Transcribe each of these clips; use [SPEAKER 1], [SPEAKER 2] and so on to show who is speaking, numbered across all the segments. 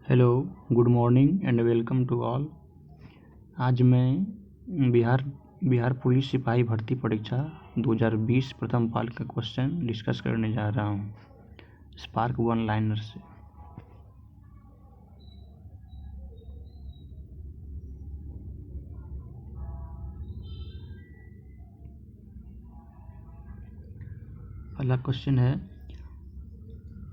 [SPEAKER 1] Hello, good morning and welcome to all. आज मैं Bihar police सिपाही भर्ती परीक्षा 2020 प्रथम पाल का क्वेश्चन डिस्कस करने जा रहा हूँ स्पार्क वन लाइनर से। पहला क्वेश्चन है,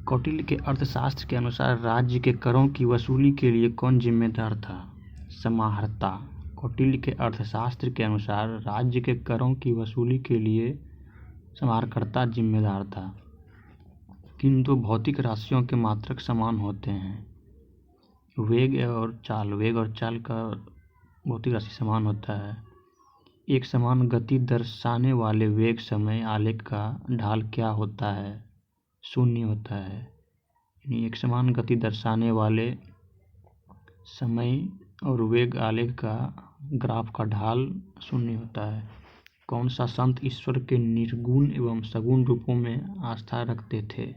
[SPEAKER 1] कौटिल्य के अर्थशास्त्र के अनुसार राज्य के करों की वसूली के लिए कौन जिम्मेदार था? समाहर्ता। कौटिल्य के अर्थशास्त्र के अनुसार राज्य के करों की वसूली के लिए समाहर्ता जिम्मेदार था। किन दो भौतिक राशियों के मात्रक समान होते हैं? वेग और चाल का भौतिक राशि समान होता है। एक समान गति दर्शाने वाले वेग समय आलेख का ढाल क्या होता है? शून्य होता है। यानी एक समान गति दर्शाने वाले समय और वेग आलेख का ग्राफ का ढाल शून्य होता है। कौन सा संत ईश्वर के निर्गुण एवं सगुण रूपों में आस्था रखते थे?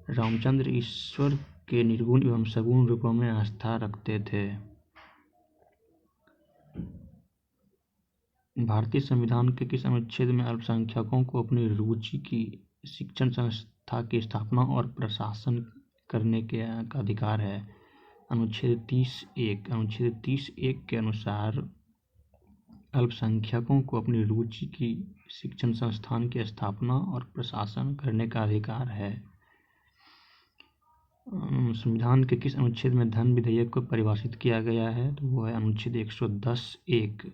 [SPEAKER 1] रामचंद्र ईश्वर के निर्गुण एवं सगुण रूपों में आस्था रखते थे। भारतीय संविधान के किस अनुच्छेद में अल्पसंख्यकों को अपनी रुचि की शिक्षण संस्था की स्थापना और प्रशासन करने का अधिकार है? अनुच्छेद 30(1). अनुच्छेद 30(1) के अनुसार अल्पसंख्यकों को अपनी रुचि की शिक्षण संस्थान की स्थापना और प्रशासन करने का अधिकार है। संविधान के किस अनुच्छेद में धन विधेयक को परिभाषित किया गया है? तो वो है अनुच्छेद 110(1).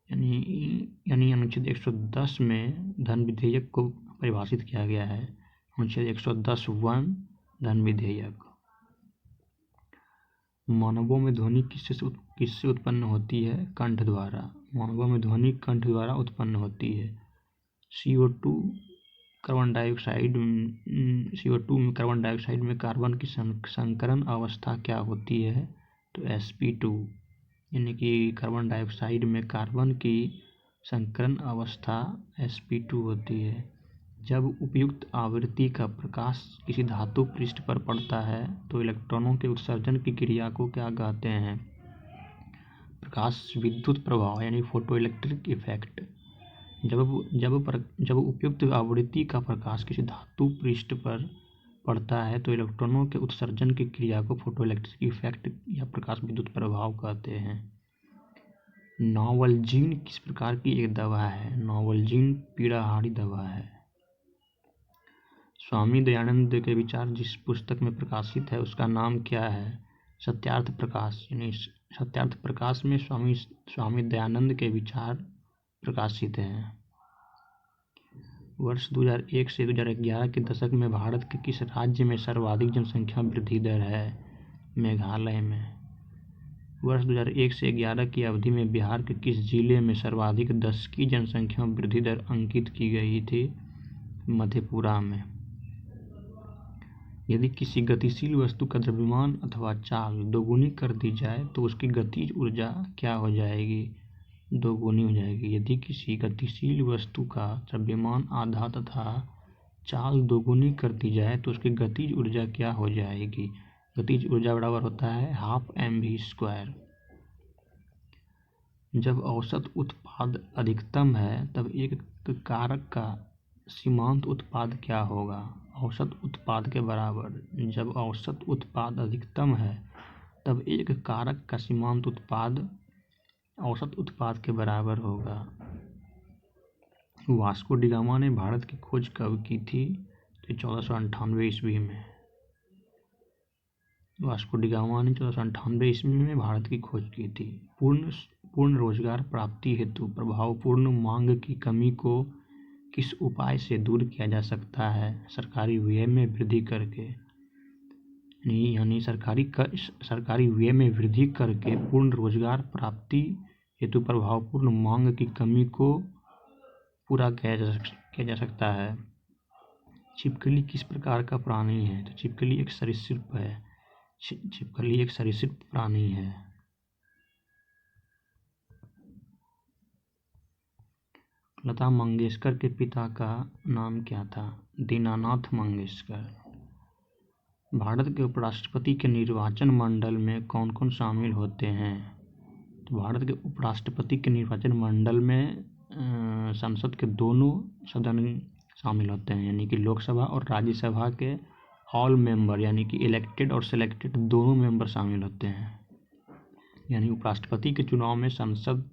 [SPEAKER 1] यानी अनुच्छेद 110 में धन विधेयक को परिभाषित किया गया है। अनुच्छेद 110(1) धन विधेयक। मानवों में ध्वनि किससे उत्पन्न होती है? कंठ द्वारा। मानवों में ध्वनि कंठ द्वारा उत्पन्न होती है। CO2 में कार्बन डाइऑक्साइड में कार्बन की संकरण अवस्था क्या होती है? तो sp2। यानी कि कार्बन डाइऑक्साइड में कार्बन की संकरण अवस्था sp2 होती है। जब उपयुक्त आवृत्ति का प्रकाश किसी धातु पृष्ठ पर पड़ता है तो इलेक्ट्रॉनों के उत्सर्जन की क्रिया को क्या कहते हैं? प्रकाश विद्युत प्रभाव यानी फोटोइलेक्ट्रिक इफेक्ट। जब उपयुक्त आवृत्ति का प्रकाश किसी धातु पृष्ठ पर पड़ता है तो इलेक्ट्रॉनों के उत्सर्जन की क्रिया को फोटोइलेक्ट्रिक इफेक्ट या प्रकाश विद्युत प्रभाव कहते हैं। नॉवल्जीन किस प्रकार की एक दवा है? नॉवल्जीन पीड़ाहारी दवा है। स्वामी दयानंद के विचार जिस पुस्तक में प्रकाशित है उसका नाम क्या है? सत्यार्थ प्रकाश। यानी सत्यार्थ प्रकाश में स्वामी दयानंद के विचार प्रकाशित हैं। वर्ष 2001 से 2011 के दशक में भारत के किस राज्य में सर्वाधिक जनसंख्या वृद्धि दर है? मेघालय में। वर्ष 2001 से 2011 की अवधि में बिहार के किस जिले में सर्वाधिक दशकीय जनसंख्या वृद्धि दर अंकित की गई थी? मधेपुरा में। यदि किसी गतिशील वस्तु का द्रव्यमान अथवा चाल दोगुनी कर दी जाए तो उसकी गतिज ऊर्जा क्या हो जाएगी? दोगुनी हो जाएगी। यदि किसी गतिशील वस्तु का द्रव्यमान आधा तथा चाल दोगुनी कर दी जाए तो उसकी गतिज ऊर्जा क्या हो जाएगी? गतिज ऊर्जा बराबर होता है 12mv²। जब औसत उत्पाद अधिकतम है तब एक कारक का सीमांत उत्पाद क्या होगा? औसत उत्पाद के बराबर। जब औसत उत्पाद अधिकतम है तब एक कारक का सीमांत उत्पाद औसत उत्पाद के बराबर होगा। वास्को डी गामा ने भारत की खोज कब की थी? तो 1498 ईस्वी में। वास्को डी गामा ने 1498 ईस्वी में भारत की खोज की थी। पूर्ण रोजगार प्राप्ति हेतु प्रभावपूर्ण मांग की कमी को किस उपाय से दूर किया जा सकता है? सरकारी व्यय में वृद्धि करके। यानी सरकारी व्यय में वृद्धि करके पूर्ण रोजगार प्राप्ति हेतु प्रभावपूर्ण मांग की कमी को पूरा किया जा सकता है। छिपकली किस प्रकार का प्राणी है? तो छिपकली एक सरीसृप है। छिपकली एक सरीसृप प्राणी है। लता मंगेशकर के पिता का नाम क्या था? दीनानाथ मंगेशकर। भारत के उपराष्ट्रपति के निर्वाचन मंडल में कौन कौन शामिल होते हैं? तो भारत के उपराष्ट्रपति के निर्वाचन मंडल में संसद के दोनों सदन शामिल होते हैं, यानी कि लोकसभा और राज्यसभा के ऑल मेंबर यानी कि इलेक्टेड और सिलेक्टेड दोनों मेंबर शामिल होते हैं। यानी उपराष्ट्रपति के चुनाव में संसद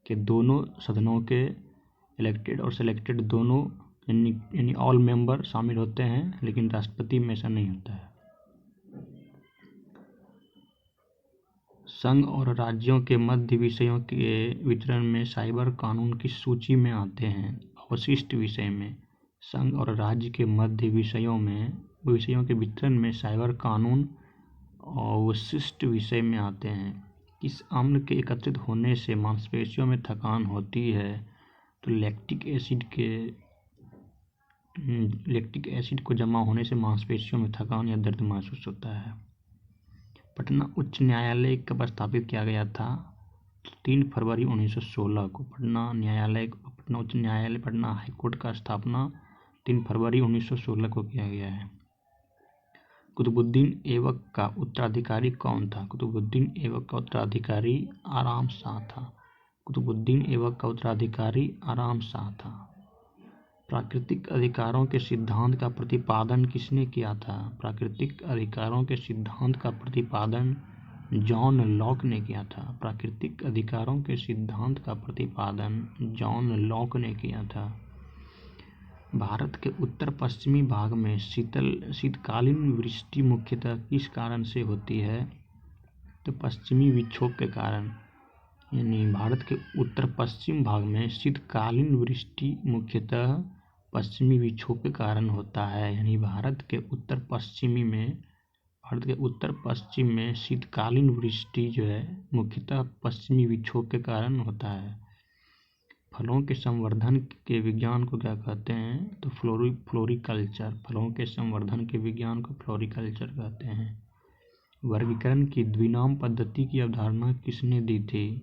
[SPEAKER 1] के दोनों सदनों के इलेक्टेड और सिलेक्टेड दोनों यानी ऑल मेंबर शामिल होते हैं, लेकिन राष्ट्रपति में ऐसा नहीं होता है। संघ और राज्यों के मध्य विषयों के वितरण में साइबर कानून किस सूची में आते हैं? अवशिष्ट विषय में। संघ और राज्य के मध्य विषयों के वितरण में साइबर कानून अवशिष्ट विषय में आते हैं। किस अम्ल के एकत्रित होने से मांसपेशियों में थकान होती है? तो लैक्टिक एसिड को जमा होने से मांसपेशियों में थकान या दर्द महसूस होता है। पटना उच्च न्यायालय कब स्थापित किया गया था? 3 फरवरी 1916 को पटना उच्च न्यायालय पटना हाईकोर्ट का स्थापना 3 फरवरी 1916 को किया गया है। कुतुबुद्दीन ऐबक का उत्तराधिकारी कौन था? कुतुबुद्दीन ऐबक का उत्तराधिकारी आराम शाह था। कुतुबुद्दीन ऐबक का उत्तराधिकारी आराम शाह था। प्राकृतिक अधिकारों के सिद्धांत का प्रतिपादन किसने किया था? प्राकृतिक अधिकारों के सिद्धांत का प्रतिपादन जॉन लॉक ने किया था। प्राकृतिक अधिकारों के सिद्धांत का प्रतिपादन जॉन लॉक ने किया था। भारत के उत्तर पश्चिमी भाग में शीतकालीन वृष्टि मुख्यतः किस कारण से होती है? तो पश्चिमी विक्षोभ के कारण। यानी भारत के उत्तर पश्चिम भाग में शीतकालीन वृष्टि मुख्यतः पश्चिमी विक्षोभ के कारण होता है। यानी भारत के उत्तर पश्चिम में शीतकालीन वृष्टि जो है मुख्यतः पश्चिमी विक्षोभ के कारण होता है। फलों के संवर्धन के विज्ञान को क्या कहते हैं? तो फ्लोरिकल्चर। फलों के संवर्धन के विज्ञान को फ्लोरिकल्चर कहते हैं। वर्गीकरण की द्विनाम पद्धति की अवधारणा किसने दी थी?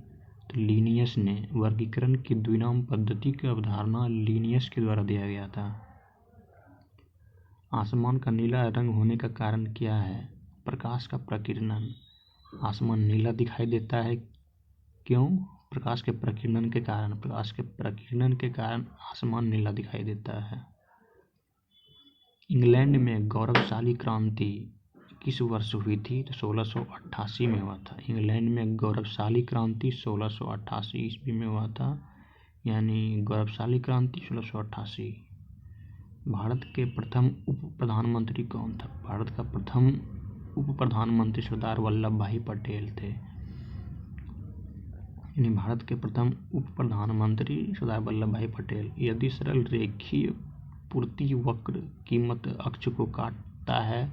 [SPEAKER 1] तो लीनियस ने। वर्गीकरण की द्विनाम पद्धति की अवधारणा लीनियस के द्वारा दिया गया था। आसमान का नीला रंग होने का कारण क्या है? प्रकाश का प्रकीर्णन। आसमान नीला दिखाई देता है क्यों? प्रकाश के प्रकीर्णन के कारण। प्रकाश के प्रकीर्णन के कारण आसमान नीला दिखाई देता है। इंग्लैंड में गौरवशाली क्रांति किस वर्ष हुई थी? तो 1688 में हुआ था। इंग्लैंड में गौरवशाली क्रांति 1688 ईस्वी में हुआ था। यानी गौरवशाली क्रांति 1688। भारत के प्रथम उप प्रधानमंत्री कौन था? भारत का प्रथम उप प्रधानमंत्री सरदार वल्लभ भाई पटेल थे। यानी भारत के प्रथम उप प्रधानमंत्री सरदार वल्लभ भाई पटेल। यदि सरल रेखीय पूर्ति वक्र कीमत अक्ष को काटता है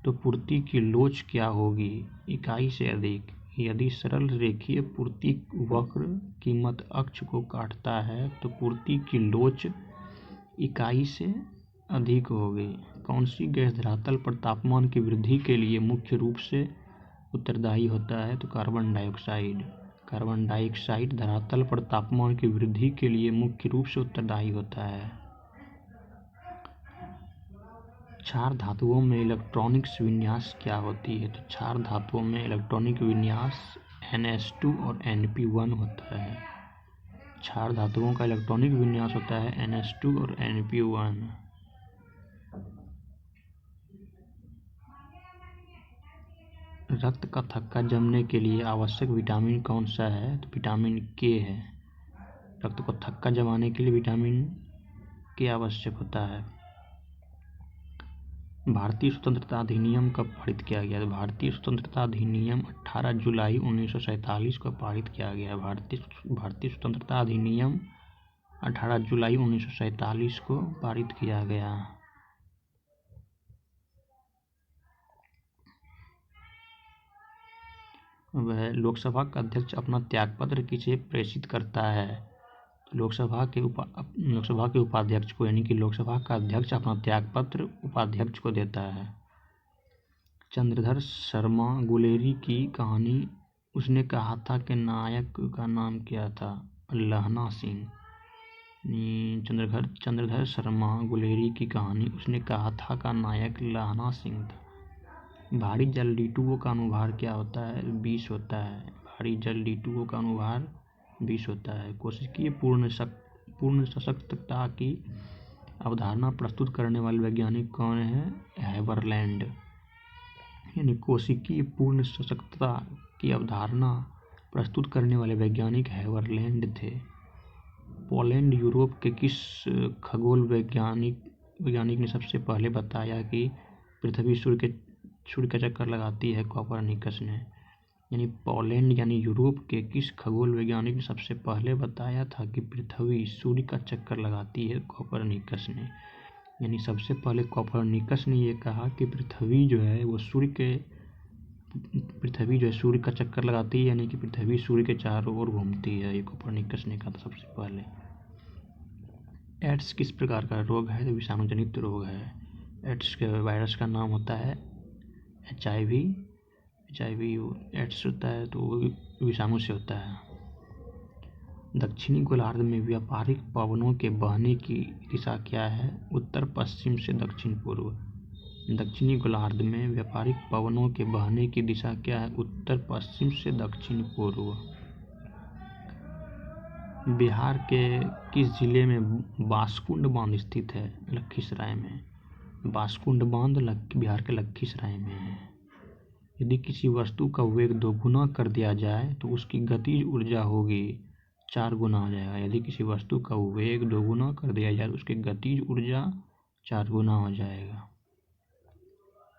[SPEAKER 1] तो पूर्ति की लोच क्या होगी? इकाई से अधिक। यदि सरल रेखीय पूर्ति वक्र कीमत अक्ष को काटता है तो पूर्ति की लोच इकाई से अधिक होगी। कौन सी गैस धरातल पर तापमान की वृद्धि के लिए मुख्य रूप से उत्तरदायी होता है? तो कार्बन डाइऑक्साइड। कार्बन डाइऑक्साइड धरातल पर तापमान की वृद्धि के लिए मुख्य रूप से उत्तरदायी होता है। क्षार धातुओं में इलेक्ट्रॉनिक्स विन्यास क्या होती है? तो क्षार धातुओं में इलेक्ट्रॉनिक विन्यास NH2 और Np1 होता है। क्षार धातुओं का इलेक्ट्रॉनिक विन्यास होता है NH2 और Np1। रक्त का थक्का जमने के लिए आवश्यक विटामिन कौन सा है? तो विटामिन K है। रक्त को थक्का जमाने के लिए विटामिन K आवश्यक होता है। भारतीय स्वतंत्रता अधिनियम कब पारित किया गया? भारतीय स्वतंत्रता अधिनियम 18 जुलाई 1947 को पारित किया गया। भारतीय स्वतंत्रता अधिनियम 18 जुलाई 1947 को पारित किया गया। वह लोकसभा का अध्यक्ष अपना त्यागपत्र किसे प्रेषित करता है? लोकसभा के उपाध्यक्ष को, यानी कि लोकसभा का अध्यक्ष अपना त्यागपत्र उपाध्यक्ष को देता है। चंद्रधर शर्मा गुलेरी की कहानी उसने कहा था कि नायक का नाम क्या था? लहना सिंह। चंद्रधर शर्मा गुलेरी की कहानी उसने कहा था का नायक लहना सिंह था। भारी जल D2O का अनुभार क्या होता है? 20 होता है। भारी जल D2O का अनुभार 20 होता है। कोशिकीय पूर्ण सशक्तता की अवधारणा प्रस्तुत करने वाले वैज्ञानिक कौन है? हैबरलैंड। यानी कोशिकीय पूर्ण सशक्तता की अवधारणा प्रस्तुत करने वाले वैज्ञानिक हैबरलैंड थे। पोलैंड यूरोप के किस खगोल वैज्ञानिक ने सबसे पहले बताया कि पृथ्वी सूर्य का चक्कर लगाती है? कोपरनिकस ने। यानी पोलैंड यानी यूरोप के किस खगोल वैज्ञानिक ने सबसे पहले बताया था कि पृथ्वी सूर्य का चक्कर लगाती है? कोपरनिकस ने। यानी सबसे पहले कोपरनिकस ने ये कहा कि पृथ्वी जो है सूर्य का चक्कर लगाती है, यानी कि पृथ्वी सूर्य के चारों ओर घूमती है। ये कोपरनिकस ने कहा था सबसे पहले। एड्स किस प्रकार का रोग है? तो विषाणुजनित रोग है। एड्स के वायरस का नाम होता है HIV। एड्स होता है तो विषाणु से होता है। दक्षिणी गोलार्ध में व्यापारिक पवनों के बहने की दिशा क्या है? उत्तर पश्चिम से दक्षिण पूर्व। दक्षिणी गोलार्ध में व्यापारिक पवनों के बहने की दिशा क्या है? उत्तर पश्चिम से दक्षिण पूर्व। बिहार के किस जिले में बांसकुंड बांध स्थित है? लखीसराय में। बांसकुंड बांध बिहार के लखीसराय में है। यदि किसी वस्तु का वेग 2 गुना कर दिया जाए तो उसकी गतिज ऊर्जा होगी 4 गुना हो जाएगा। यदि किसी वस्तु का वेग 2 गुना कर दिया जाए तो उसकी गतिज ऊर्जा 4 गुना हो जाएगा।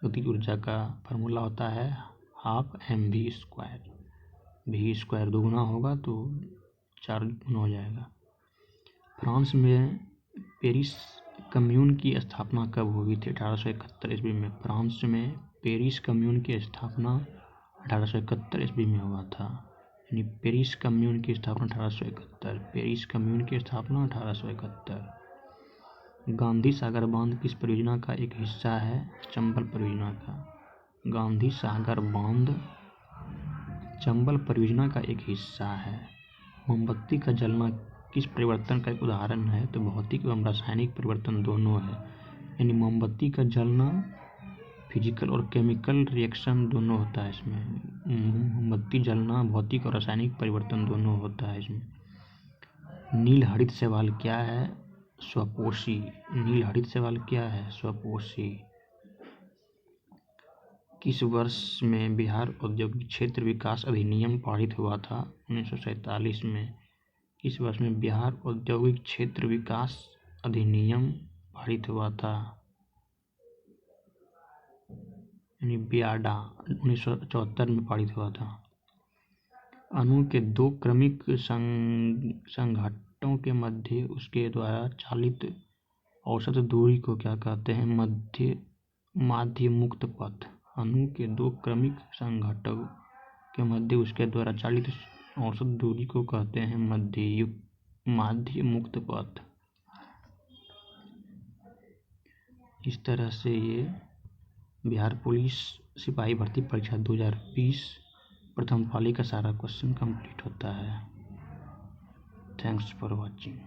[SPEAKER 1] गतिज ऊर्जा का फॉर्मूला होता है 12 mv²। v² 2 गुना होगा तो 4 गुना हो जाएगा। फ्रांस में पेरिस कम्यून की स्थापना कब हुई थी? 1871 ईस्वी में। फ्रांस में पेरिस कम्यून की स्थापना 1871 ईस्वी में हुआ था। यानी पेरिस कम्यून की स्थापना 1871। पेरिस कम्यून की स्थापना 1871। गांधी सागर बांध किस परियोजना का एक हिस्सा है? चंबल परियोजना का। गांधी सागर बांध चंबल परियोजना का एक हिस्सा है। मोमबत्ती का जलना किस परिवर्तन का एक उदाहरण है? तो भौतिक एवं रासायनिक परिवर्तन दोनों है। यानी मोमबत्ती का जलना फिजिकल और केमिकल रिएक्शन दोनों होता है इसमें। मोमबत्ती जलना भौतिक और रासायनिक परिवर्तन दोनों होता है इसमें। नील हरित शैवाल क्या है? स्वपोषी। नील हरित शैवाल क्या है? स्वपोषी। किस वर्ष में बिहार औद्योगिक क्षेत्र विकास अधिनियम पारित हुआ था? 1947 में। किस वर्ष में बिहार औद्योगिक क्षेत्र विकास अधिनियम पारित हुआ था? यानी बियाडा 1974 में पारित हुआ था। अणु के 2 क्रमिक संघटकों के मध्य उसके द्वारा चालित औसत दूरी को क्या कहते हैं? माध्य मुक्त पथ। अणु के 2 क्रमिक संघटकों के मध्य उसके द्वारा चालित औसत दूरी को कहते हैं माध्य मुक्त पथ। इस तरह से ये बिहार पुलिस सिपाही भर्ती परीक्षा 2020 प्रथम पाली का सारा क्वेश्चन कंप्लीट होता है। Thanks for watching.